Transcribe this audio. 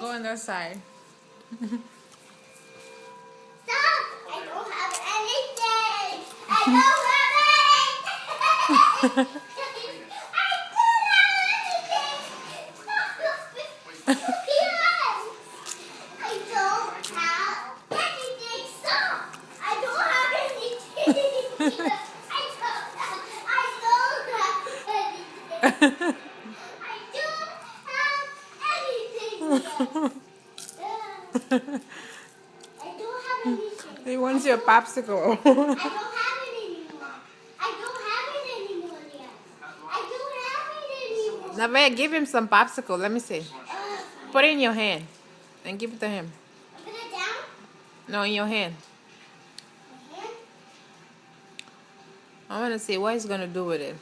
Go on that side. Stop! I don't have anything! I don't have anything! I don't have anything! I don't have anything! Stop! I don't have anything! I don't have anything! I don't have anything! I don't have anything. He wants your popsicle. I don't have it anymore. I don't have it anymore yet. I don't have it anymore. Nevaeh, give him some popsicle. Let me see. Put it in your hand and give it to him. Put it down. No, in your hand. My hand. I want to see what he's going to do with it.